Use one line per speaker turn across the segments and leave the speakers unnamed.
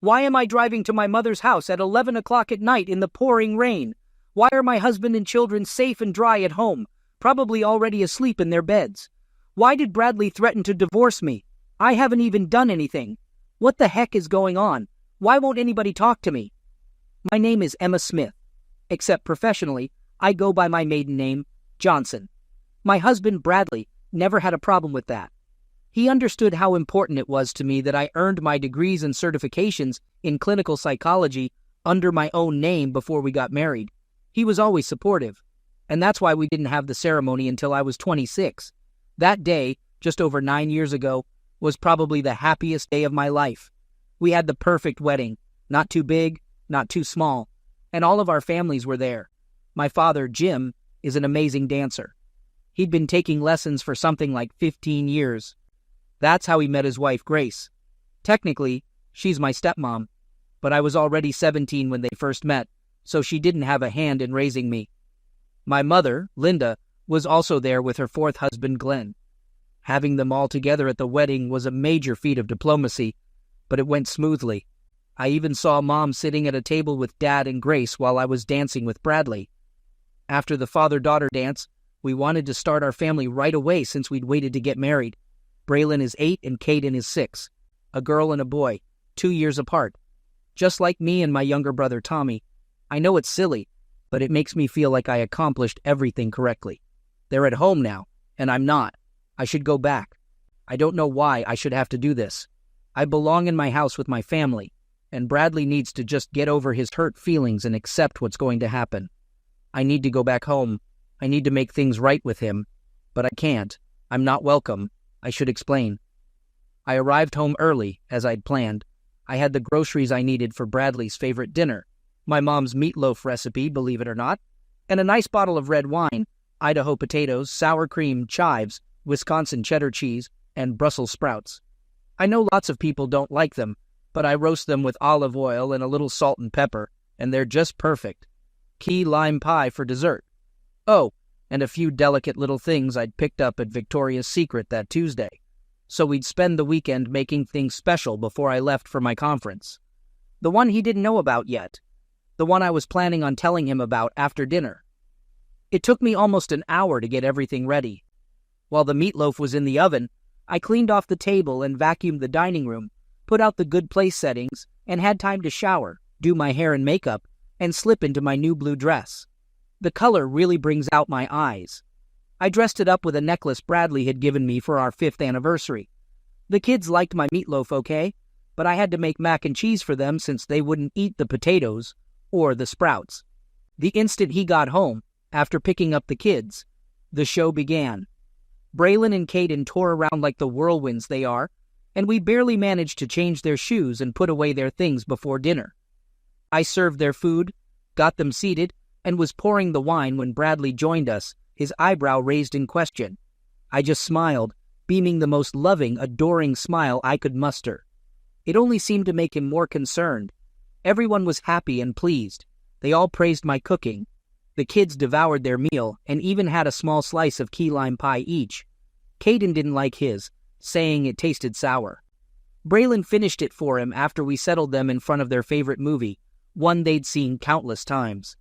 Why am I driving to my mother's house at 11 o'clock at night in the pouring rain? Why are my husband and children safe and dry at home, probably already asleep in their beds? Why did Bradley threaten to divorce me? I haven't even done anything. What the heck is going on? Why won't anybody talk to me? My name is Emma Smith. Except professionally, I go by my maiden name, Johnson. My husband, Bradley, never had a problem with that. He understood how important it was to me that I earned my degrees and certifications in clinical psychology under my own name before we got married. He was always supportive, and that's why we didn't have the ceremony until I was 26. That day, just over 9 years ago, was probably the happiest day of my life. We had the perfect wedding, not too big, not too small, and all of our families were there. My father, Jim, is an amazing dancer. He'd been taking lessons for something like 15 years. That's how he met his wife, Grace. Technically, she's my stepmom, but I was already 17 when they first met, so she didn't have a hand in raising me. My mother, Linda, was also there with her fourth husband, Glenn. Having them all together at the wedding was a major feat of diplomacy, but it went smoothly. I even saw Mom sitting at a table with Dad and Grace while I was dancing with Bradley. After the father-daughter dance, we wanted to start our family right away since we'd waited to get married. Braylon is 8 and Caden is 6. A girl and a boy, 2 years apart. Just like me and my younger brother Tommy. I know it's silly, but it makes me feel like I accomplished everything correctly. They're at home now, and I'm not. I should go back. I don't know why I should have to do this. I belong in my house with my family, and Bradley needs to just get over his hurt feelings and accept what's going to happen. I need to go back home. I need to make things right with him, but I can't. I'm not welcome. I should explain. I arrived home early, as I'd planned. I had the groceries I needed for Bradley's favorite dinner, my mom's meatloaf recipe, believe it or not, and a nice bottle of red wine, Idaho potatoes, sour cream, chives, Wisconsin cheddar cheese, and Brussels sprouts. I know lots of people don't like them, but I roast them with olive oil and a little salt and pepper, and they're just perfect. Key lime pie for dessert. Oh, and a few delicate little things I'd picked up at Victoria's Secret that Tuesday, so we'd spend the weekend making things special before I left for my conference. The one he didn't know about yet. The one I was planning on telling him about after dinner. It took me almost an hour to get everything ready. While the meatloaf was in the oven, I cleaned off the table and vacuumed the dining room, put out the good place settings, and had time to shower, do my hair and makeup, and slip into my new blue dress. The color really brings out my eyes. I dressed it up with a necklace Bradley had given me for our 5th anniversary. The kids liked my meatloaf okay, but I had to make mac and cheese for them since they wouldn't eat the potatoes or the sprouts. The instant he got home, after picking up the kids, the show began. Braylon and Caden tore around like the whirlwinds they are, and we barely managed to change their shoes and put away their things before dinner. I served their food, got them seated, and was pouring the wine when Bradley joined us, his eyebrow raised in question. I just smiled, beaming the most loving, adoring smile I could muster. It only seemed to make him more concerned. Everyone was happy and pleased. They all praised my cooking. The kids devoured their meal and even had a small slice of key lime pie each. Caden didn't like his, saying it tasted sour. Braylon finished it for him after we settled them in front of their favorite movie, one they'd seen countless times.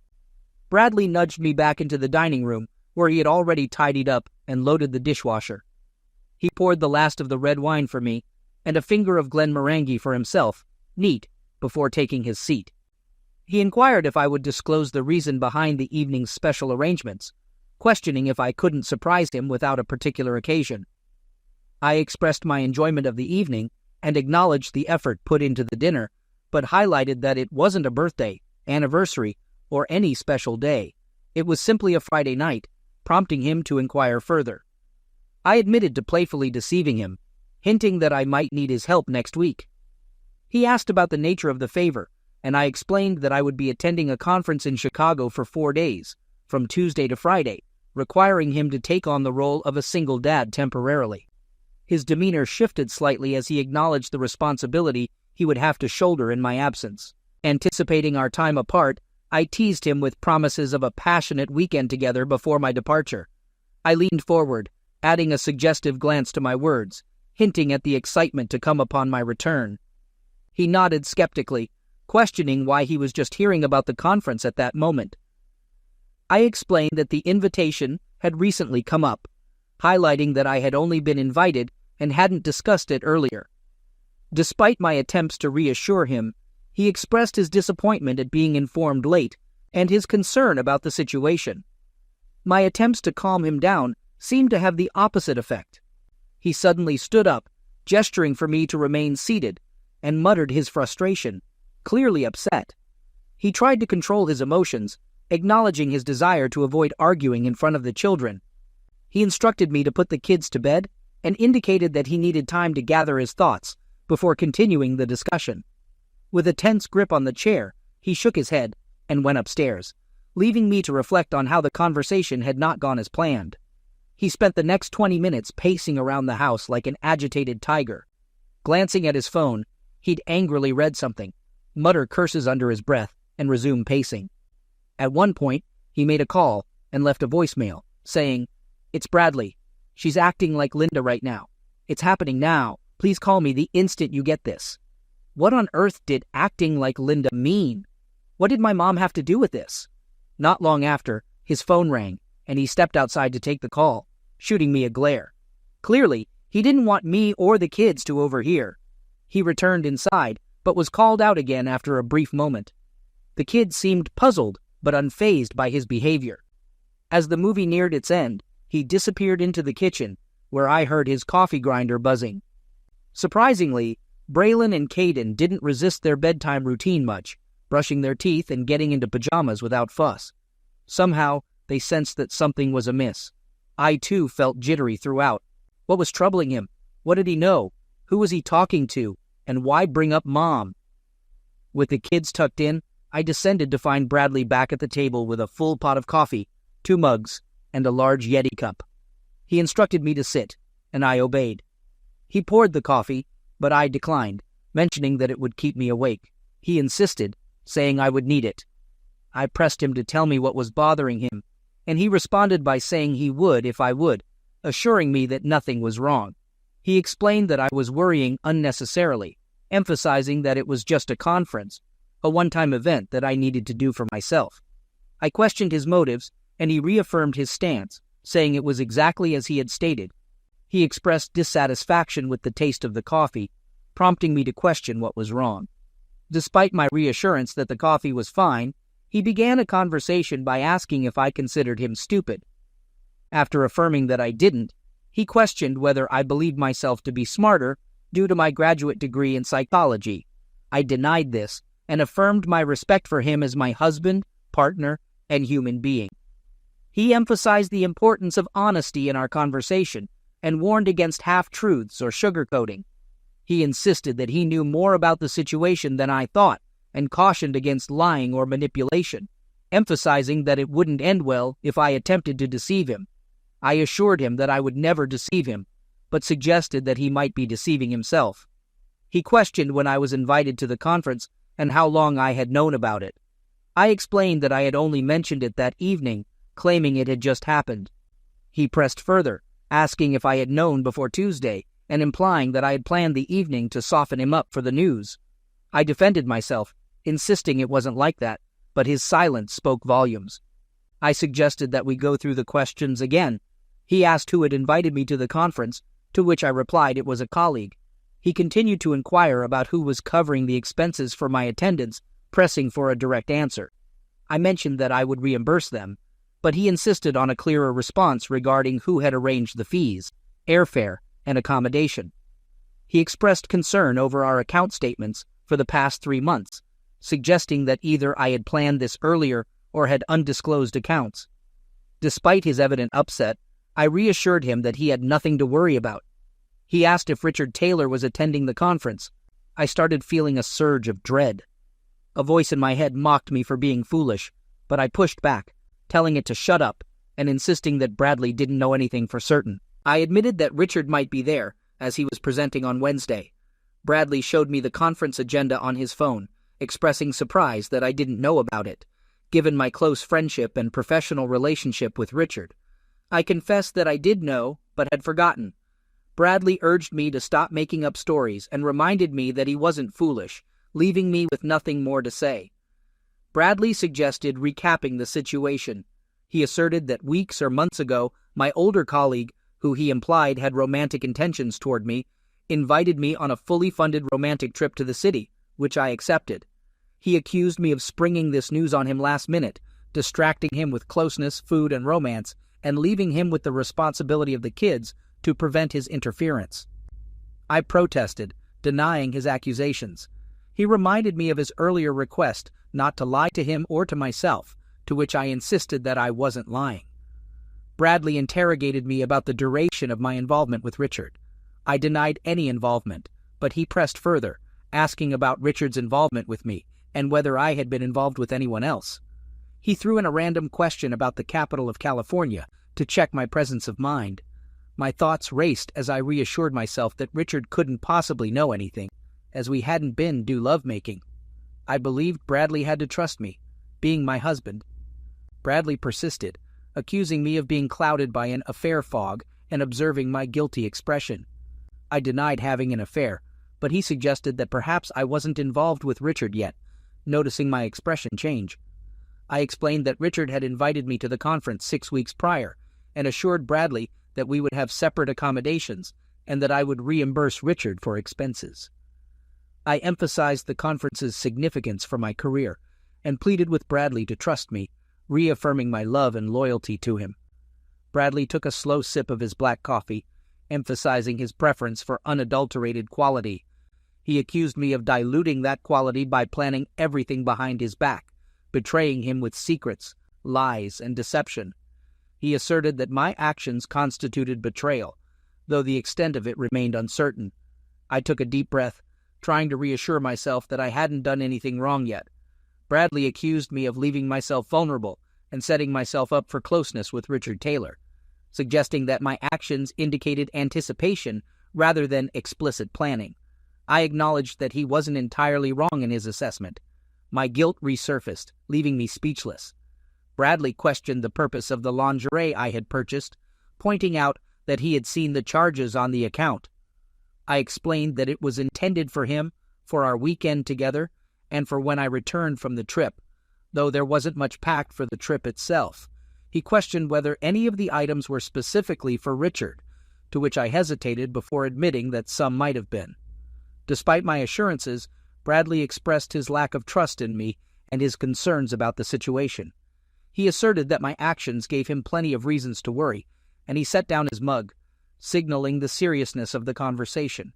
Bradley nudged me back into the dining room, where he had already tidied up and loaded the dishwasher. He poured the last of the red wine for me, and a finger of Glenmorangie for himself, neat, before taking his seat. He inquired if I would disclose the reason behind the evening's special arrangements, questioning if I couldn't surprise him without a particular occasion. I expressed my enjoyment of the evening and acknowledged the effort put into the dinner, but highlighted that it wasn't a birthday, anniversary, or any special day. It was simply a Friday night, prompting him to inquire further. I admitted to playfully deceiving him, hinting that I might need his help next week. He asked about the nature of the favor, and I explained that I would be attending a conference in Chicago for 4 days, from Tuesday to Friday, requiring him to take on the role of a single dad temporarily. His demeanor shifted slightly as he acknowledged the responsibility he would have to shoulder in my absence. Anticipating our time apart, I teased him with promises of a passionate weekend together before my departure. I leaned forward, adding a suggestive glance to my words, hinting at the excitement to come upon my return. He nodded skeptically, questioning why he was just hearing about the conference at that moment. I explained that the invitation had recently come up, highlighting that I had only been invited and hadn't discussed it earlier. Despite my attempts to reassure him, he expressed his disappointment at being informed late and his concern about the situation. My attempts to calm him down seemed to have the opposite effect. He suddenly stood up, gesturing for me to remain seated, and muttered his frustration, clearly upset. He tried to control his emotions, acknowledging his desire to avoid arguing in front of the children. He instructed me to put the kids to bed and indicated that he needed time to gather his thoughts before continuing the discussion. With a tense grip on the chair, he shook his head and went upstairs, leaving me to reflect on how the conversation had not gone as planned. He spent the next 20 minutes pacing around the house like an agitated tiger. Glancing at his phone, he'd angrily read something, mutter curses under his breath, and resume pacing. At one point, he made a call and left a voicemail, saying, "It's Bradley. She's acting like Linda right now. It's happening now. Please call me the instant you get this." What on earth did acting like Linda mean? What did my mom have to do with this? Not long after, his phone rang, and he stepped outside to take the call, shooting me a glare. Clearly, he didn't want me or the kids to overhear. He returned inside, but was called out again after a brief moment. The kids seemed puzzled, but unfazed by his behavior. As the movie neared its end, he disappeared into the kitchen, where I heard his coffee grinder buzzing. Surprisingly, Braylon and Caden didn't resist their bedtime routine much, brushing their teeth and getting into pajamas without fuss. Somehow, they sensed that something was amiss. I, too, felt jittery throughout. What was troubling him? What did he know? Who was he talking to? And why bring up Mom? With the kids tucked in, I descended to find Bradley back at the table with a full pot of coffee, 2 mugs, and a large Yeti cup. He instructed me to sit, and I obeyed. He poured the coffee, but I declined, mentioning that it would keep me awake. He insisted, saying I would need it. I pressed him to tell me what was bothering him, and he responded by saying he would if I would, assuring me that nothing was wrong. He explained that I was worrying unnecessarily, emphasizing that it was just a conference, a one-time event that I needed to do for myself. I questioned his motives, and he reaffirmed his stance, saying it was exactly as he had stated. He expressed dissatisfaction with the taste of the coffee, prompting me to question what was wrong. Despite my reassurance that the coffee was fine, he began a conversation by asking if I considered him stupid. After affirming that I didn't, he questioned whether I believed myself to be smarter due to my graduate degree in psychology. I denied this and affirmed my respect for him as my husband, partner, and human being. He emphasized the importance of honesty in our conversation and warned against half-truths or sugarcoating. He insisted that he knew more about the situation than I thought and cautioned against lying or manipulation, emphasizing that it wouldn't end well if I attempted to deceive him. I assured him that I would never deceive him, but suggested that he might be deceiving himself. He questioned when I was invited to the conference and how long I had known about it. I explained that I had only mentioned it that evening, claiming it had just happened. He pressed further, asking if I had known before Tuesday, and implying that I had planned the evening to soften him up for the news. I defended myself, insisting it wasn't like that, but his silence spoke volumes. I suggested that we go through the questions again. He asked who had invited me to the conference, to which I replied it was a colleague. He continued to inquire about who was covering the expenses for my attendance, pressing for a direct answer. I mentioned that I would reimburse them, but he insisted on a clearer response regarding who had arranged the fees, airfare, and accommodation. He expressed concern over our account statements for the past 3 months, suggesting that either I had planned this earlier or had undisclosed accounts. Despite his evident upset, I reassured him that he had nothing to worry about. He asked if Richard Taylor was attending the conference. I started feeling a surge of dread. A voice in my head mocked me for being foolish, but I pushed back, telling it to shut up and insisting that Bradley didn't know anything for certain. I admitted that Richard might be there, as he was presenting on Wednesday. Bradley showed me the conference agenda on his phone, expressing surprise that I didn't know about it, given my close friendship and professional relationship with Richard. I confessed that I did know, but had forgotten. Bradley urged me to stop making up stories and reminded me that he wasn't foolish, leaving me with nothing more to say. Bradley suggested recapping the situation. He asserted that weeks or months ago, my older colleague, who he implied had romantic intentions toward me, invited me on a fully funded romantic trip to the city, which I accepted. He accused me of springing this news on him last minute, distracting him with closeness, food, and romance, and leaving him with the responsibility of the kids to prevent his interference. I protested, denying his accusations. He reminded me of his earlier request not to lie to him or to myself, to which I insisted that I wasn't lying. Bradley interrogated me about the duration of my involvement with Richard. I denied any involvement, but he pressed further, asking about Richard's involvement with me and whether I had been involved with anyone else. He threw in a random question about the capital of California to check my presence of mind. My thoughts raced as I reassured myself that Richard couldn't possibly know anything, as we hadn't been do lovemaking. I believed Bradley had to trust me, being my husband. Bradley persisted, accusing me of being clouded by an affair fog and observing my guilty expression. I denied having an affair, but he suggested that perhaps I wasn't involved with Richard yet, noticing my expression change. I explained that Richard had invited me to the conference 6 weeks prior and assured Bradley that we would have separate accommodations and that I would reimburse Richard for expenses. I emphasized the conference's significance for my career and pleaded with Bradley to trust me, reaffirming my love and loyalty to him. Bradley took a slow sip of his black coffee, emphasizing his preference for unadulterated quality. He accused me of diluting that quality by planning everything behind his back, betraying him with secrets, lies, and deception. He asserted that my actions constituted betrayal, though the extent of it remained uncertain. I took a deep breath, trying to reassure myself that I hadn't done anything wrong yet. Bradley accused me of leaving myself vulnerable and setting myself up for closeness with Richard Taylor, suggesting that my actions indicated anticipation rather than explicit planning. I acknowledged that he wasn't entirely wrong in his assessment. My guilt resurfaced, leaving me speechless. Bradley questioned the purpose of the lingerie I had purchased, pointing out that he had seen the charges on the account. I explained that it was intended for him, for our weekend together, and for when I returned from the trip, though there wasn't much packed for the trip itself. He questioned whether any of the items were specifically for Richard, to which I hesitated before admitting that some might have been. Despite my assurances, Bradley expressed his lack of trust in me and his concerns about the situation. He asserted that my actions gave him plenty of reasons to worry, and he set down his mug, signaling the seriousness of the conversation.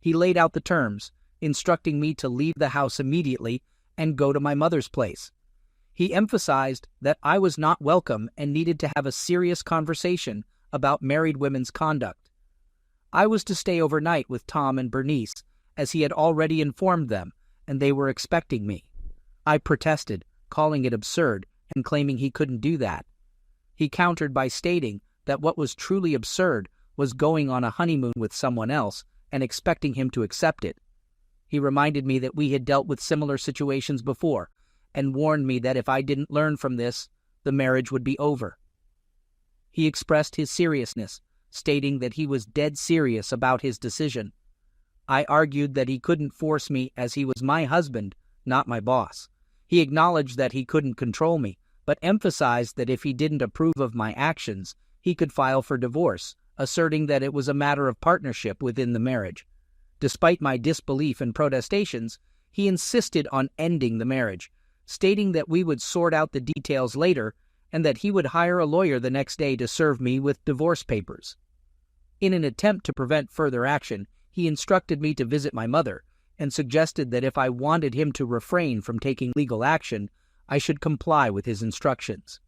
He laid out the terms, instructing me to leave the house immediately and go to my mother's place. He emphasized that I was not welcome and needed to have a serious conversation about married women's conduct. I was to stay overnight with Tom and Bernice, as he had already informed them, and they were expecting me. I protested, calling it absurd and claiming he couldn't do that. He countered by stating that what was truly absurd was going on a honeymoon with someone else and expecting him to accept it. He reminded me that we had dealt with similar situations before and warned me that if I didn't learn from this, the marriage would be over. He expressed his seriousness, stating that he was dead serious about his decision. I argued that he couldn't force me as he was my husband, not my boss. He acknowledged that he couldn't control me, but emphasized that if he didn't approve of my actions, he could file for divorce, asserting that it was a matter of partnership within the marriage. Despite my disbelief and protestations, he insisted on ending the marriage, stating that we would sort out the details later and that he would hire a lawyer the next day to serve me with divorce papers. In an attempt to prevent further action, he instructed me to visit my mother and suggested that if I wanted him to refrain from taking legal action, I should comply with his instructions.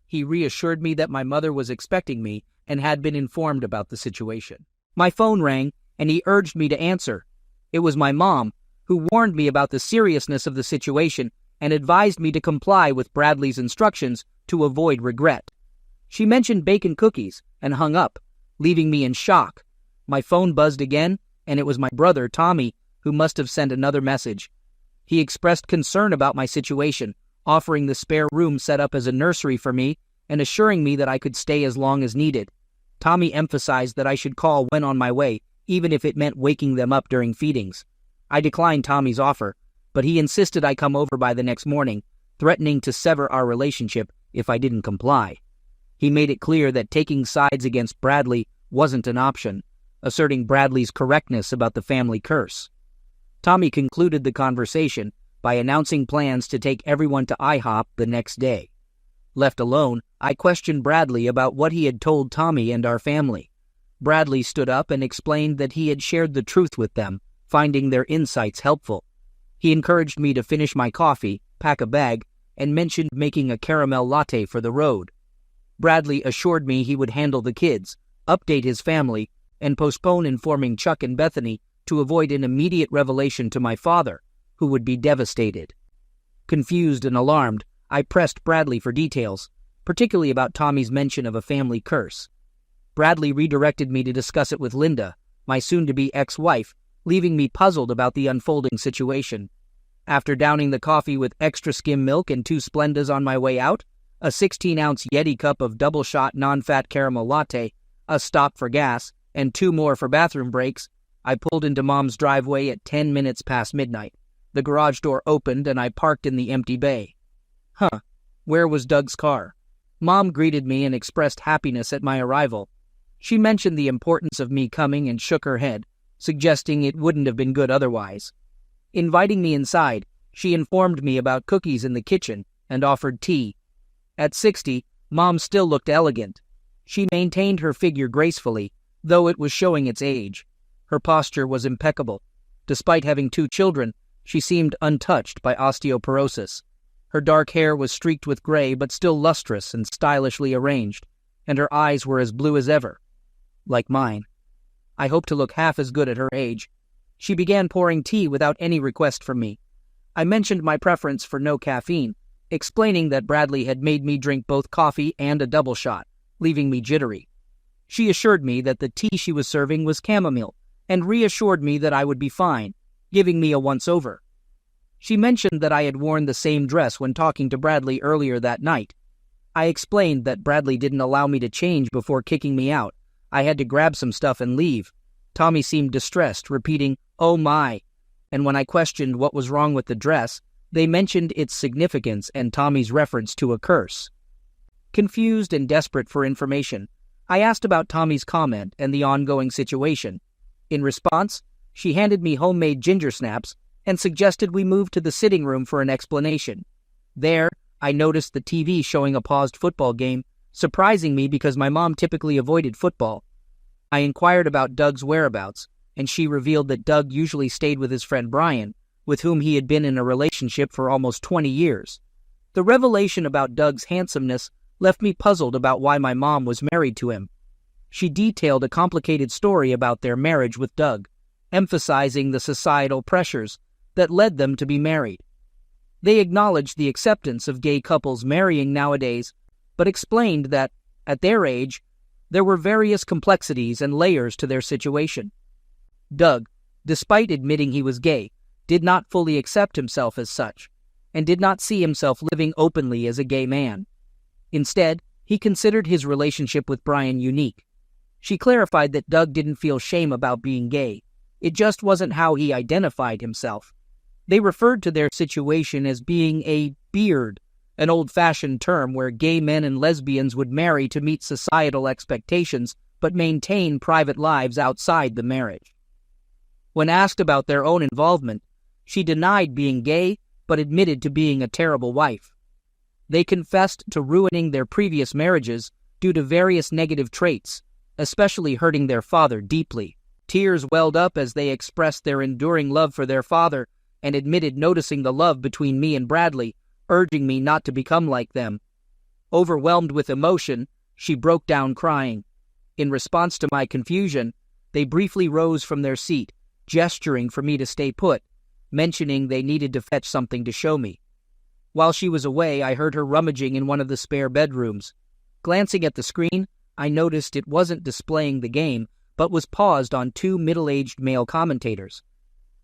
He reassured me that my mother was expecting me and had been informed about the situation. My phone rang, and he urged me to answer. It was my mom, who warned me about the seriousness of the situation and advised me to comply with Bradley's instructions to avoid regret. She mentioned bacon cookies and hung up, leaving me in shock. My phone buzzed again, and it was my brother, Tommy, who must have sent another message. He expressed concern about my situation, offering the spare room set up as a nursery for me and assuring me that I could stay as long as needed. Tommy emphasized that I should call when on my way, even if it meant waking them up during feedings. I declined Tommy's offer, but he insisted I come over by the next morning, threatening to sever our relationship if I didn't comply. He made it clear that taking sides against Bradley wasn't an option, asserting Bradley's correctness about the family curse. Tommy concluded the conversation by announcing plans to take everyone to IHOP the next day. Left alone, I questioned Bradley about what he had told Tommy and our family. Bradley stood up and explained that he had shared the truth with them, finding their insights helpful. He encouraged me to finish my coffee, pack a bag, and mentioned making a caramel latte for the road. Bradley assured me he would handle the kids, update his family, and postpone informing Chuck and Bethany to avoid an immediate revelation to my father, who would be devastated. Confused and alarmed, I pressed Bradley for details, particularly about Tommy's mention of a family curse. Bradley redirected me to discuss it with Linda, my soon-to-be ex-wife, leaving me puzzled about the unfolding situation. After downing the coffee with extra skim milk and 2 Splendas on my way out, a 16-ounce Yeti cup of double-shot non-fat caramel latte, a stop for gas, and 2 more for bathroom breaks, I pulled into Mom's driveway at 10 minutes past midnight. The garage door opened and I parked in the empty bay. Where was Doug's car? Mom greeted me and expressed happiness at my arrival. She mentioned the importance of me coming and shook her head, suggesting it wouldn't have been good otherwise. Inviting me inside, she informed me about cookies in the kitchen and offered tea. At 60, Mom still looked elegant. She maintained her figure gracefully, though it was showing its age. Her posture was impeccable. Despite having 2 children, she seemed untouched by osteoporosis. Her dark hair was streaked with gray but still lustrous and stylishly arranged, and her eyes were as blue as ever. Like mine. I hoped to look half as good at her age. She began pouring tea without any request from me. I mentioned my preference for no caffeine, explaining that Bradley had made me drink both coffee and a double shot, leaving me jittery. She assured me that the tea she was serving was chamomile, and reassured me that I would be fine, giving me a once-over. She mentioned that I had worn the same dress when talking to Bradley earlier that night. I explained that Bradley didn't allow me to change before kicking me out. I had to grab some stuff and leave. Tommy seemed distressed, repeating, "Oh my," and when I questioned what was wrong with the dress, they mentioned its significance and Tommy's reference to a curse. Confused and desperate for information, I asked about Tommy's comment and the ongoing situation. In response, she handed me homemade ginger snaps and suggested we move to the sitting room for an explanation. There, I noticed the TV showing a paused football game, surprising me because my mom typically avoided football. I inquired about Doug's whereabouts, and she revealed that Doug usually stayed with his friend Brian, with whom he had been in a relationship for almost 20 years. The revelation about Doug's handsomeness left me puzzled about why my mom was married to him. She detailed a complicated story about their marriage with Doug, emphasizing the societal pressures that led them to be married. They acknowledged the acceptance of gay couples marrying nowadays, but explained that, at their age, there were various complexities and layers to their situation. Doug, despite admitting he was gay, did not fully accept himself as such, and did not see himself living openly as a gay man. Instead, he considered his relationship with Brian unique. She clarified that Doug didn't feel shame about being gay. It just wasn't how he identified himself. They referred to their situation as being a beard, an old-fashioned term where gay men and lesbians would marry to meet societal expectations but maintain private lives outside the marriage. When asked about their own involvement, she denied being gay but admitted to being a terrible wife. They confessed to ruining their previous marriages due to various negative traits, especially hurting their father deeply. Tears welled up as they expressed their enduring love for their father and admitted noticing the love between me and Bradley, urging me not to become like them. Overwhelmed with emotion, she broke down crying. In response to my confusion, they briefly rose from their seat, gesturing for me to stay put, mentioning they needed to fetch something to show me. While she was away, I heard her rummaging in one of the spare bedrooms. Glancing at the screen, I noticed it wasn't displaying the game, but was paused on 2 middle-aged male commentators.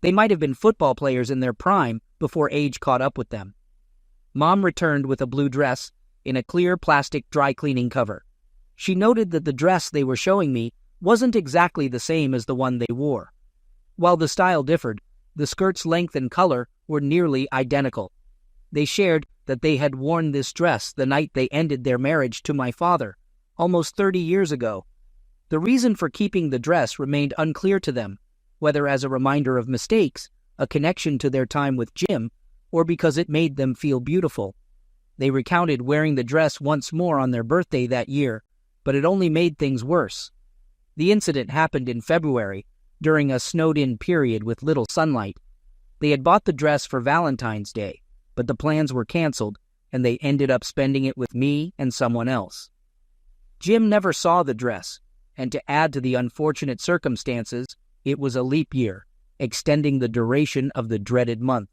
They might have been football players in their prime before age caught up with them. Mom returned with a blue dress in a clear plastic dry cleaning cover. She noted that the dress they were showing me wasn't exactly the same as the one they wore. While the style differed, the skirt's length and color were nearly identical. They shared that they had worn this dress the night they ended their marriage to my father, almost 30 years ago. The reason for keeping the dress remained unclear to them, whether as a reminder of mistakes, a connection to their time with Jim, or because it made them feel beautiful. They recounted wearing the dress once more on their birthday that year, but it only made things worse. The incident happened in February, during a snowed-in period with little sunlight. They had bought the dress for Valentine's Day, but the plans were canceled, and they ended up spending it with me and someone else. Jim never saw the dress, and to add to the unfortunate circumstances, it was a leap year, extending the duration of the dreaded month.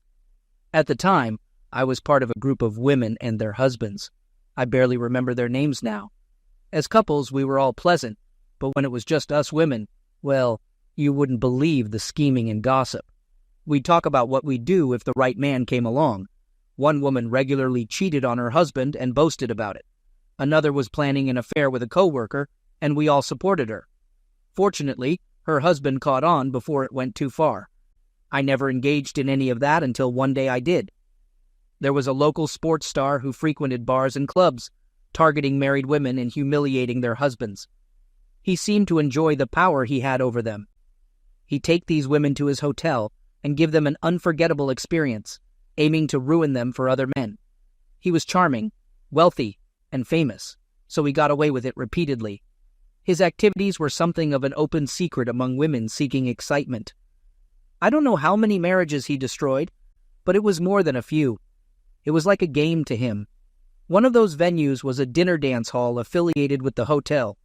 At the time, I was part of a group of women and their husbands. I barely remember their names now. As couples, we were all pleasant, but when it was just us women, well, you wouldn't believe the scheming and gossip. We'd talk about what we'd do if the right man came along. One woman regularly cheated on her husband and boasted about it. Another was planning an affair with a coworker, and we all supported her. Fortunately, her husband caught on before it went too far. I never engaged in any of that until one day I did. There was a local sports star who frequented bars and clubs, targeting married women and humiliating their husbands. He seemed to enjoy the power he had over them. He'd take these women to his hotel and give them an unforgettable experience, aiming to ruin them for other men. He was charming, wealthy, and famous, so he got away with it repeatedly. His activities were something of an open secret among women seeking excitement. I don't know how many marriages he destroyed, but it was more than a few. It was like a game to him. One of those venues was a dinner dance hall affiliated with the hotel.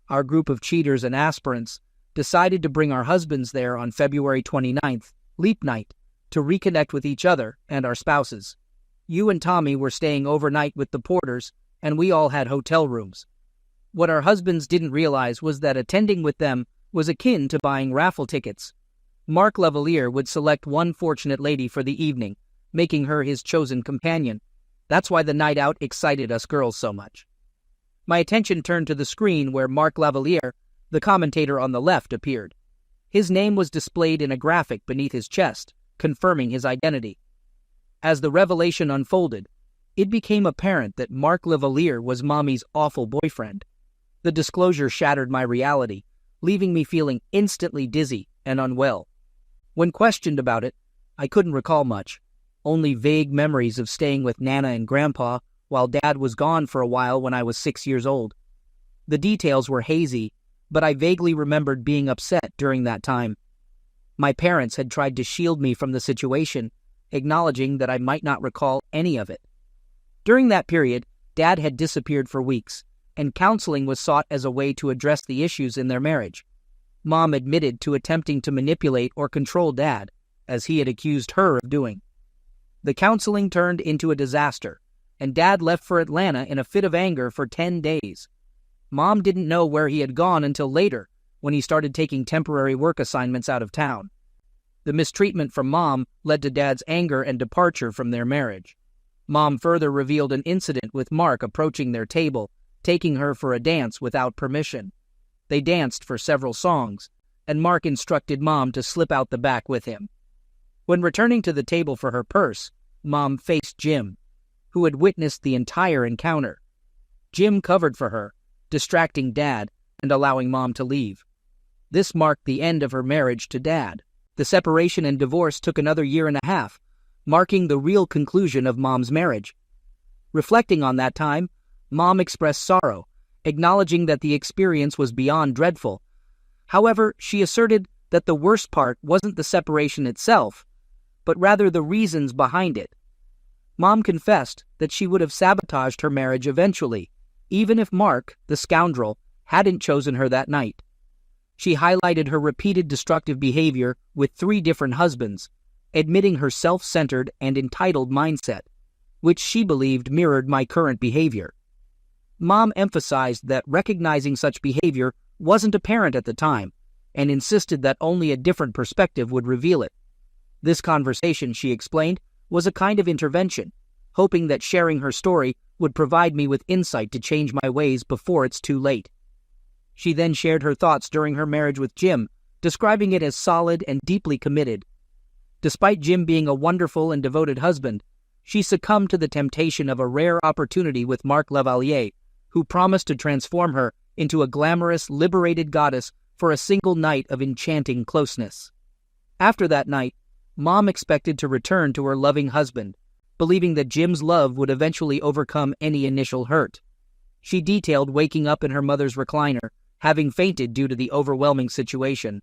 Our group of cheaters and aspirants decided to bring our husbands there on February 29th, Leap Night, to reconnect with each other and our spouses. You and Tommy were staying overnight with the porters, and we all had hotel rooms. What our husbands didn't realize was that attending with them was akin to buying raffle tickets. Mark Lavalier would select one fortunate lady for the evening, making her his chosen companion. That's why the night out excited us girls so much. My attention turned to the screen where Mark Lavalier, the commentator on the left, appeared. His name was displayed in a graphic beneath his chest, confirming his identity. As the revelation unfolded, it became apparent that Mark Lavalier was Mommy's awful boyfriend. The disclosure shattered my reality, leaving me feeling instantly dizzy and unwell. When questioned about it, I couldn't recall much, only vague memories of staying with Nana and Grandpa while Dad was gone for a while when I was 6 years old. The details were hazy, but I vaguely remembered being upset during that time. My parents had tried to shield me from the situation, acknowledging that I might not recall any of it. During that period, Dad had disappeared for weeks, and counseling was sought as a way to address the issues in their marriage. Mom admitted to attempting to manipulate or control Dad, as he had accused her of doing. The counseling turned into a disaster, and Dad left for Atlanta in a fit of anger for 10 days. Mom didn't know where he had gone until later, when he started taking temporary work assignments out of town. The mistreatment from Mom led to Dad's anger and departure from their marriage. Mom further revealed an incident with Mark approaching their table, taking her for a dance without permission. They danced for several songs, and Mark instructed Mom to slip out the back with him. When returning to the table for her purse, Mom faced Jim, who had witnessed the entire encounter. Jim covered for her, distracting Dad and allowing Mom to leave. This marked the end of her marriage to Dad. The separation and divorce took another 1.5 years, marking the real conclusion of Mom's marriage. Reflecting on that time, Mom expressed sorrow, acknowledging that the experience was beyond dreadful. However, she asserted that the worst part wasn't the separation itself, but rather the reasons behind it. Mom confessed that she would have sabotaged her marriage eventually, even if Mark, the scoundrel, hadn't chosen her that night. She highlighted her repeated destructive behavior with 3 different husbands, admitting her self-centered and entitled mindset, which she believed mirrored my current behavior. Mom emphasized that recognizing such behavior wasn't apparent at the time, and insisted that only a different perspective would reveal it. This conversation, she explained, was a kind of intervention, hoping that sharing her story would provide me with insight to change my ways before it's too late. She then shared her thoughts during her marriage with Jim, describing it as solid and deeply committed. Despite Jim being a wonderful and devoted husband, she succumbed to the temptation of a rare opportunity with Marc Lavalier, who promised to transform her into a glamorous, liberated goddess for a single night of enchanting closeness. After that night, Mom expected to return to her loving husband, believing that Jim's love would eventually overcome any initial hurt. She detailed waking up in her mother's recliner, having fainted due to the overwhelming situation.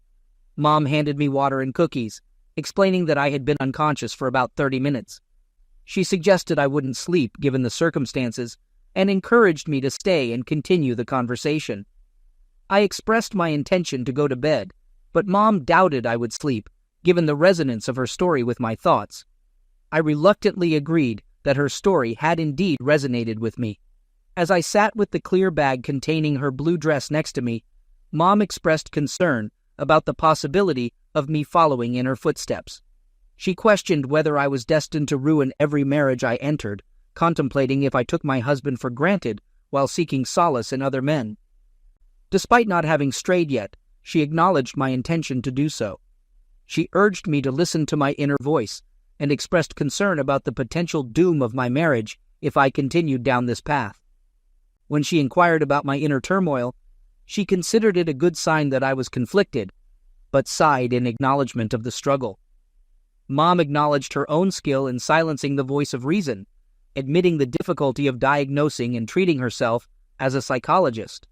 Mom handed me water and cookies, explaining that I had been unconscious for about 30 minutes. She suggested I wouldn't sleep given the circumstances, and encouraged me to stay and continue the conversation. I expressed my intention to go to bed, but Mom doubted I would sleep, given the resonance of her story with my thoughts. I reluctantly agreed that her story had indeed resonated with me. As I sat with the clear bag containing her blue dress next to me, Mom expressed concern about the possibility of me following in her footsteps. She questioned whether I was destined to ruin every marriage I entered, contemplating if I took my husband for granted while seeking solace in other men. Despite not having strayed yet, she acknowledged my intention to do so. She urged me to listen to my inner voice and expressed concern about the potential doom of my marriage if I continued down this path. When she inquired about my inner turmoil, she considered it a good sign that I was conflicted, but sighed in acknowledgement of the struggle. Mom acknowledged her own skill in silencing the voice of reason, admitting the difficulty of diagnosing and treating herself as a psychologist.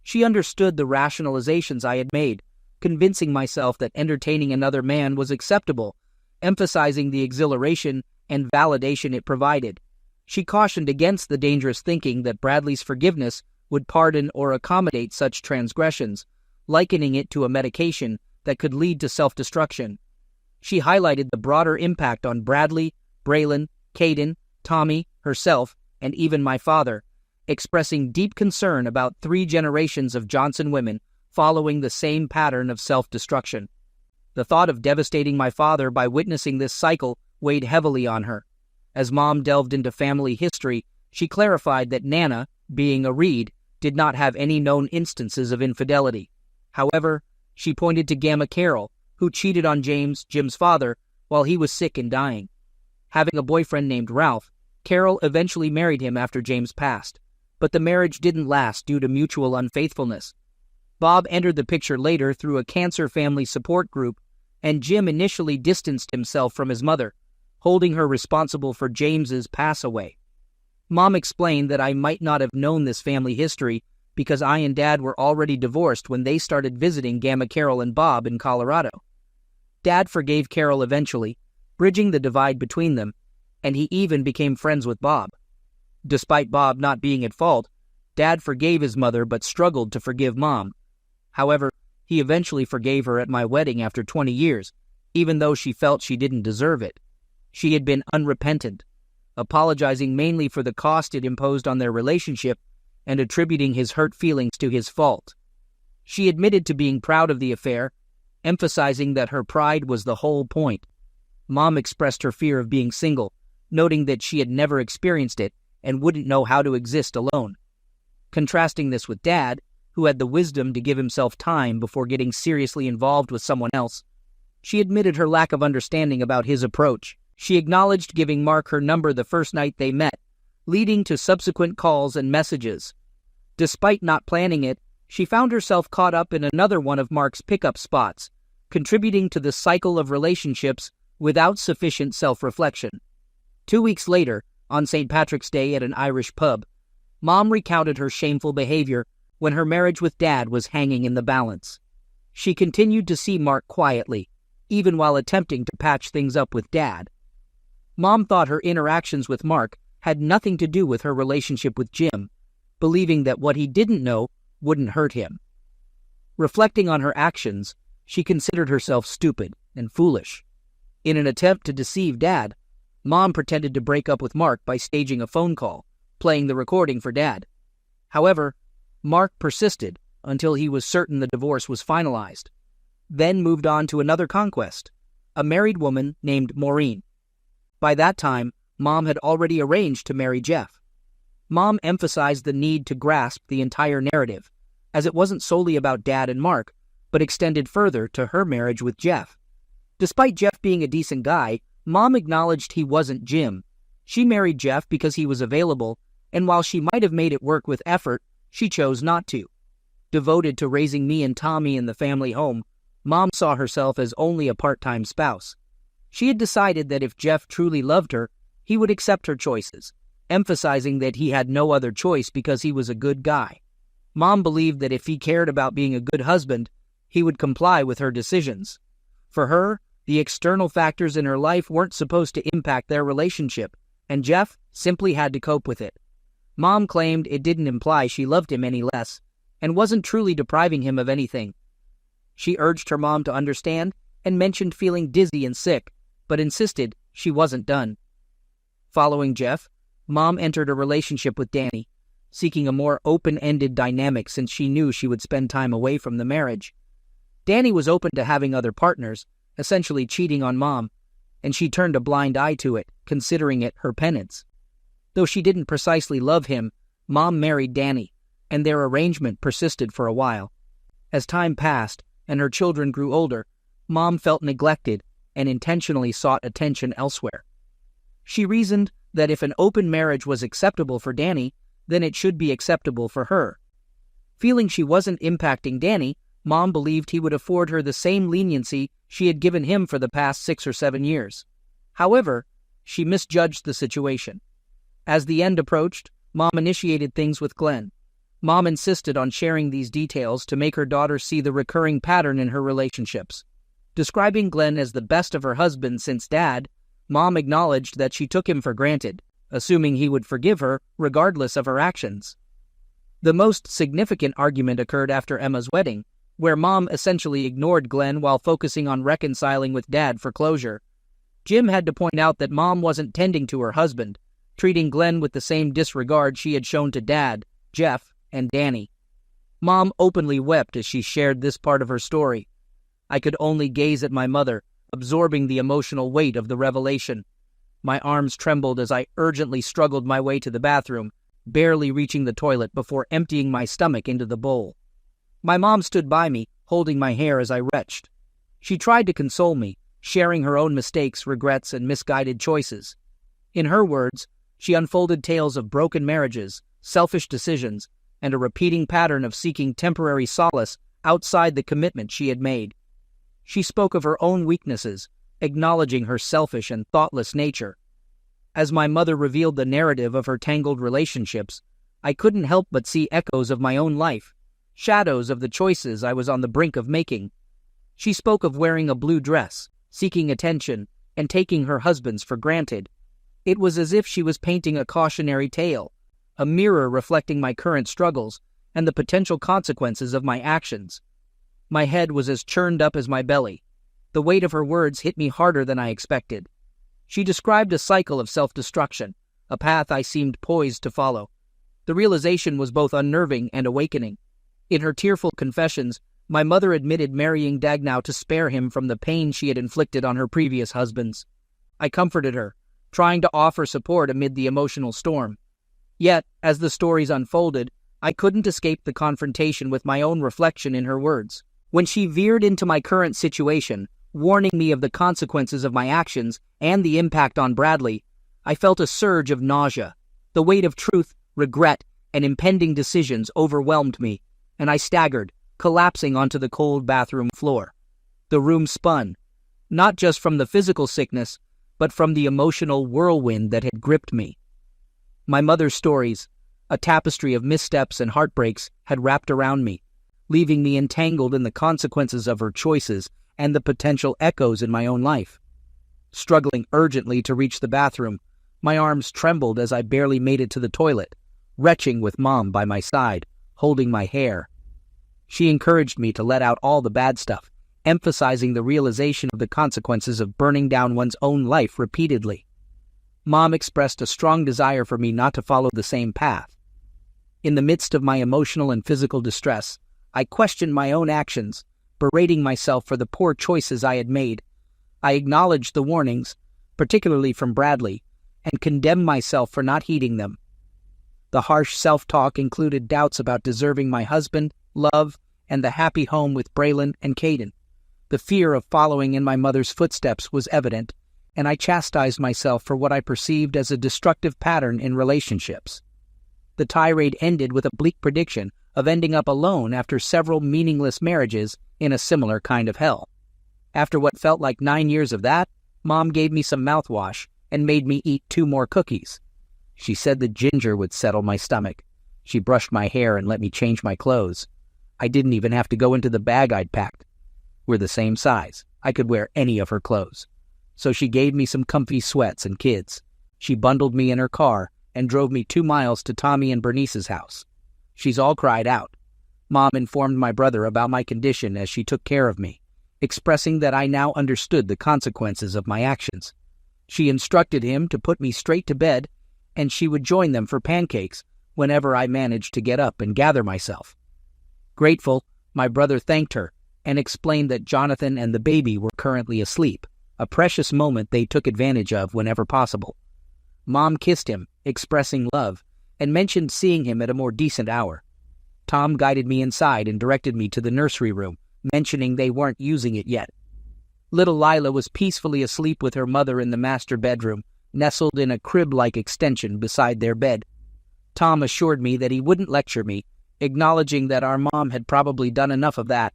She understood the rationalizations I had made, convincing myself that entertaining another man was acceptable, emphasizing the exhilaration and validation it provided. She cautioned against the dangerous thinking that Bradley's forgiveness would pardon or accommodate such transgressions, likening it to a medication that could lead to self-destruction. She highlighted the broader impact on Bradley, Braylon, Caden, Tommy, herself, and even my father, expressing deep concern about 3 generations of Johnson women following the same pattern of self-destruction. The thought of devastating my father by witnessing this cycle weighed heavily on her. As Mom delved into family history, she clarified that Nana, being a Reed, did not have any known instances of infidelity. However, she pointed to Gamma Carroll, who cheated on Jim's father, while he was sick and dying. Having a boyfriend named Ralph, Carroll eventually married him after James passed, but the marriage didn't last due to mutual unfaithfulness. Bob entered the picture later through a cancer family support group, and Jim initially distanced himself from his mother, holding her responsible for James's pass-away. Mom explained that I might not have known this family history because I and Dad were already divorced when they started visiting Gamma Carroll and Bob in Colorado. Dad forgave Carroll eventually, bridging the divide between them, and he even became friends with Bob. Despite Bob not being at fault, Dad forgave his mother but struggled to forgive Mom. However, he eventually forgave her at my wedding after 20 years, even though she felt she didn't deserve it. She had been unrepentant, apologizing mainly for the cost it imposed on their relationship and attributing his hurt feelings to his fault. She admitted to being proud of the affair, emphasizing that her pride was the whole point. Mom expressed her fear of being single, noting that she had never experienced it and wouldn't know how to exist alone. Contrasting this with Dad, who had the wisdom to give himself time before getting seriously involved with someone else, she admitted her lack of understanding about his approach. She acknowledged giving Mark her number the first night they met, leading to subsequent calls and messages. Despite not planning it, she found herself caught up in another one of Mark's pickup spots, contributing to the cycle of relationships without sufficient self-reflection. 2 weeks later, on St. Patrick's Day at an Irish pub, Mom recounted her shameful behavior when her marriage with Dad was hanging in the balance. She continued to see Mark quietly, even while attempting to patch things up with Dad. Mom thought her interactions with Mark had nothing to do with her relationship with Jim, believing that what he didn't know wouldn't hurt him. Reflecting on her actions, she considered herself stupid and foolish. In an attempt to deceive Dad, Mom pretended to break up with Mark by staging a phone call, playing the recording for Dad. However, Mark persisted until he was certain the divorce was finalized, then moved on to another conquest, a married woman named Maureen. By that time, Mom had already arranged to marry Jeff. Mom emphasized the need to grasp the entire narrative, as it wasn't solely about Dad and Mark, but extended further to her marriage with Jeff. Despite Jeff being a decent guy, Mom acknowledged he wasn't Jim. She married Jeff because he was available, and while she might have made it work with effort, she chose not to. Devoted to raising me and Tommy in the family home, Mom saw herself as only a part-time spouse. She had decided that if Jeff truly loved her, he would accept her choices, emphasizing that he had no other choice because he was a good guy. Mom believed that if he cared about being a good husband, he would comply with her decisions. For her, the external factors in her life weren't supposed to impact their relationship, and Jeff simply had to cope with it. Mom claimed it didn't imply she loved him any less, and wasn't truly depriving him of anything. She urged her mom to understand and mentioned feeling dizzy and sick, but insisted she wasn't done. Following Jeff, Mom entered a relationship with Danny, seeking a more open-ended dynamic since she knew she would spend time away from the marriage. Danny was open to having other partners, essentially cheating on Mom, and she turned a blind eye to it, considering it her penance. Though she didn't precisely love him, Mom married Danny, and their arrangement persisted for a while. As time passed and her children grew older, Mom felt neglected and intentionally sought attention elsewhere. She reasoned that if an open marriage was acceptable for Danny, then it should be acceptable for her. Feeling she wasn't impacting Danny, Mom believed he would afford her the same leniency she had given him for the past 6 or 7 years. However, she misjudged the situation. As the end approached, Mom initiated things with Glenn. Mom insisted on sharing these details to make her daughter see the recurring pattern in her relationships. Describing Glenn as the best of her husband since Dad, Mom acknowledged that she took him for granted, assuming he would forgive her regardless of her actions. The most significant argument occurred after Emma's wedding, where Mom essentially ignored Glenn while focusing on reconciling with Dad for closure. Jim had to point out that Mom wasn't tending to her husband, treating Glenn with the same disregard she had shown to Dad, Jeff, and Danny. Mom openly wept as she shared this part of her story. I could only gaze at my mother, absorbing the emotional weight of the revelation. My arms trembled as I urgently struggled my way to the bathroom, barely reaching the toilet before emptying my stomach into the bowl. My mom stood by me, holding my hair as I retched. She tried to console me, sharing her own mistakes, regrets, and misguided choices. In her words, she unfolded tales of broken marriages, selfish decisions, and a repeating pattern of seeking temporary solace outside the commitment she had made. She spoke of her own weaknesses, acknowledging her selfish and thoughtless nature. As my mother revealed the narrative of her tangled relationships, I couldn't help but see echoes of my own life, shadows of the choices I was on the brink of making. She spoke of wearing a blue dress, seeking attention, and taking her husband's for granted. It was as if she was painting a cautionary tale, a mirror reflecting my current struggles and the potential consequences of my actions. My head was as churned up as my belly. The weight of her words hit me harder than I expected. She described a cycle of self-destruction, a path I seemed poised to follow. The realization was both unnerving and awakening. In her tearful confessions, my mother admitted marrying Dagnow to spare him from the pain she had inflicted on her previous husbands. I comforted her, trying to offer support amid the emotional storm. Yet, as the stories unfolded, I couldn't escape the confrontation with my own reflection in her words. When she veered into my current situation, warning me of the consequences of my actions and the impact on Bradley, I felt a surge of nausea. The weight of truth, regret, and impending decisions overwhelmed me, and I staggered, collapsing onto the cold bathroom floor. The room spun, not just from the physical sickness, but from the emotional whirlwind that had gripped me. My mother's stories, a tapestry of missteps and heartbreaks, had wrapped around me, leaving me entangled in the consequences of her choices and the potential echoes in my own life. Struggling urgently to reach the bathroom, my arms trembled as I barely made it to the toilet, retching with Mom by my side, holding my hair. She encouraged me to let out all the bad stuff, emphasizing the realization of the consequences of burning down one's own life repeatedly. Mom expressed a strong desire for me not to follow the same path. In the midst of my emotional and physical distress, I questioned my own actions, berating myself for the poor choices I had made. I acknowledged the warnings, particularly from Bradley, and condemn myself for not heeding them. The harsh self-talk included doubts about deserving my husband, love, and the happy home with Braylon and Caden. The fear of following in my mother's footsteps was evident, and I chastised myself for what I perceived as a destructive pattern in relationships. The tirade ended with a bleak prediction of ending up alone after several meaningless marriages in a similar kind of hell. After what felt like 9 years of that, Mom gave me some mouthwash and made me eat 2 more cookies. She said the ginger would settle my stomach. She brushed my hair and let me change my clothes. I didn't even have to go into the bag I'd packed. We're the same size. I could wear any of her clothes. So she gave me some comfy sweats and kids. She bundled me in her car and drove me 2 miles to Tommy and Bernice's house. She's all cried out. Mom informed my brother about my condition as she took care of me, expressing that I now understood the consequences of my actions. She instructed him to put me straight to bed, and she would join them for pancakes whenever I managed to get up and gather myself. Grateful, my brother thanked her and explained that Jonathan and the baby were currently asleep, a precious moment they took advantage of whenever possible. Mom kissed him, expressing love, and mentioned seeing him at a more decent hour. Tom guided me inside and directed me to the nursery room, mentioning they weren't using it yet. Little Lila was peacefully asleep with her mother in the master bedroom, nestled in a crib-like extension beside their bed. Tom assured me that he wouldn't lecture me, acknowledging that our mom had probably done enough of that.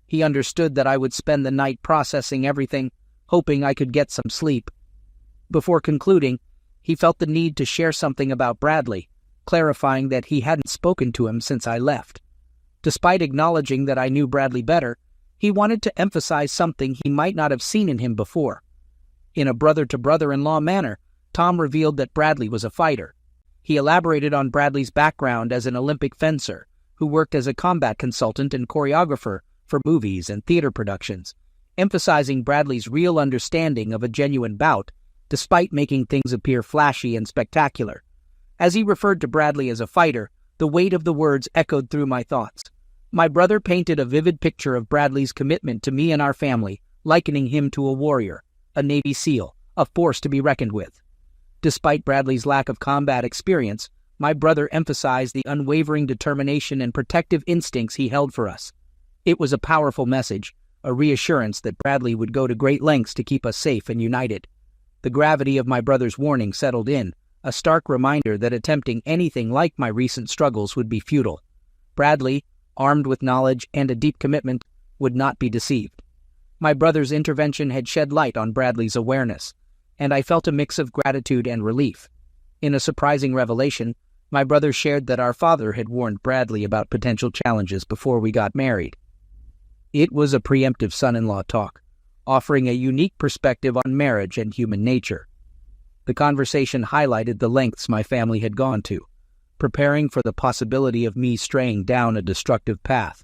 He understood that I would spend the night processing everything, hoping I could get some sleep. Before concluding, he felt the need to share something about Bradley, clarifying that he hadn't spoken to him since I left. Despite acknowledging that I knew Bradley better, he wanted to emphasize something he might not have seen in him before. In a brother-to-brother-in-law manner, Tom revealed that Bradley was a fighter. He elaborated on Bradley's background as an Olympic fencer, who worked as a combat consultant and choreographer for movies and theater productions, emphasizing Bradley's real understanding of a genuine bout, despite making things appear flashy and spectacular. As he referred to Bradley as a fighter, the weight of the words echoed through my thoughts. My brother painted a vivid picture of Bradley's commitment to me and our family, likening him to a warrior, a Navy SEAL, a force to be reckoned with. Despite Bradley's lack of combat experience, my brother emphasized the unwavering determination and protective instincts he held for us. It was a powerful message, a reassurance that Bradley would go to great lengths to keep us safe and united. The gravity of my brother's warning settled in, a stark reminder that attempting anything like my recent struggles would be futile. Bradley, armed with knowledge and a deep commitment, would not be deceived. My brother's intervention had shed light on Bradley's awareness, and I felt a mix of gratitude and relief. In a surprising revelation, my brother shared that our father had warned Bradley about potential challenges before we got married. It was a preemptive son-in-law talk, offering a unique perspective on marriage and human nature. The conversation highlighted the lengths my family had gone to, preparing for the possibility of me straying down a destructive path.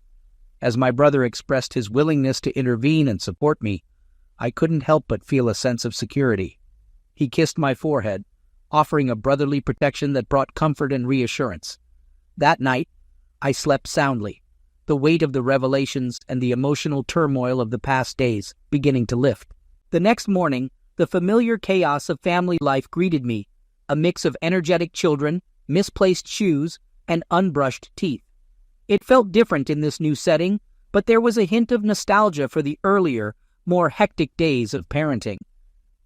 As my brother expressed his willingness to intervene and support me, I couldn't help but feel a sense of security. He kissed my forehead, offering a brotherly protection that brought comfort and reassurance. That night, I slept soundly, the weight of the revelations and the emotional turmoil of the past days beginning to lift. The next morning, the familiar chaos of family life greeted me, a mix of energetic children, misplaced shoes, and unbrushed teeth. It felt different in this new setting, but there was a hint of nostalgia for the earlier, more hectic days of parenting.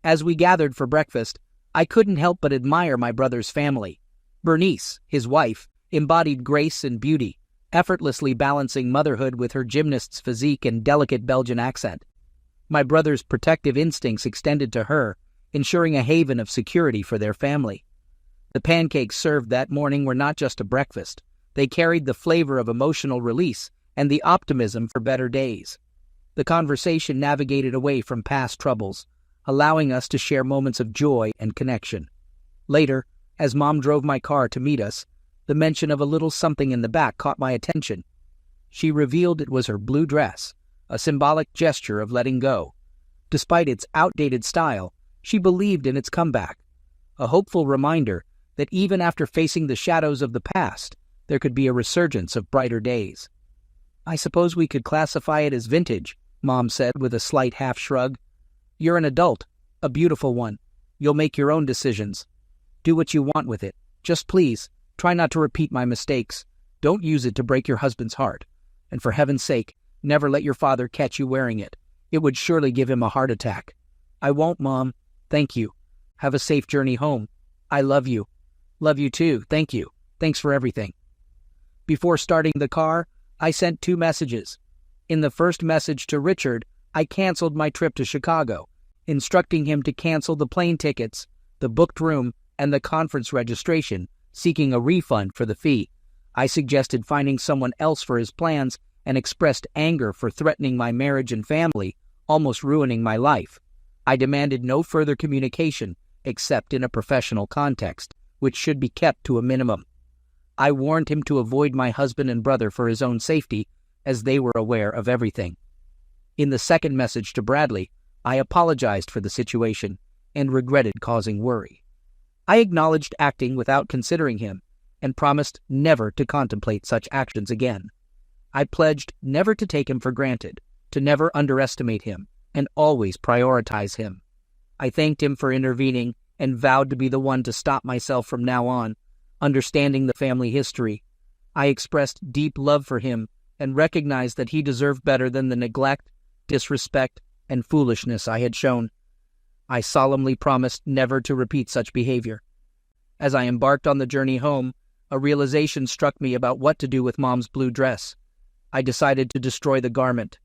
As we gathered for breakfast, I couldn't help but admire my brother's family. Bernice, his wife, embodied grace and beauty, effortlessly balancing motherhood with her gymnast's physique and delicate Belgian accent. My brother's protective instincts extended to her, ensuring a haven of security for their family. The pancakes served that morning were not just a breakfast. They carried the flavor of emotional release and the optimism for better days. The conversation navigated away from past troubles, allowing us to share moments of joy and connection. Later, as Mom drove my car to meet us, the mention of a little something in the back caught my attention. She revealed it was her blue dress, a symbolic gesture of letting go. Despite its outdated style, she believed in its comeback, a hopeful reminder that even after facing the shadows of the past, there could be a resurgence of brighter days. "I suppose we could classify it as vintage," Mom said with a slight half-shrug. "You're an adult, a beautiful one. You'll make your own decisions. Do what you want with it. Just please, try not to repeat my mistakes. Don't use it to break your husband's heart. And for heaven's sake, never let your father catch you wearing it. It would surely give him a heart attack. I won't, Mom. Thank you. Have a safe journey home. I love you. Love you too. Thank you. Thanks for everything. Before starting the car, I sent 2 messages. In the first message to Richard, I canceled my trip to Chicago, instructing him to cancel the plane tickets, the booked room, and the conference registration, seeking a refund for the fee. I suggested finding someone else for his plans and expressed anger for threatening my marriage and family, almost ruining my life. I demanded no further communication except in a professional context, which should be kept to a minimum. I warned him to avoid my husband and brother for his own safety, as they were aware of everything. In the second message to Bradley, I apologized for the situation and regretted causing worry. I acknowledged acting without considering him and promised never to contemplate such actions again. I pledged never to take him for granted, to never underestimate him, and always prioritize him. I thanked him for intervening and vowed to be the one to stop myself from now on, understanding the family history. I expressed deep love for him and recognized that he deserved better than the neglect, disrespect, and foolishness I had shown. I solemnly promised never to repeat such behavior. As I embarked on the journey home, a realization struck me about what to do with Mom's blue dress. I decided to destroy the garment.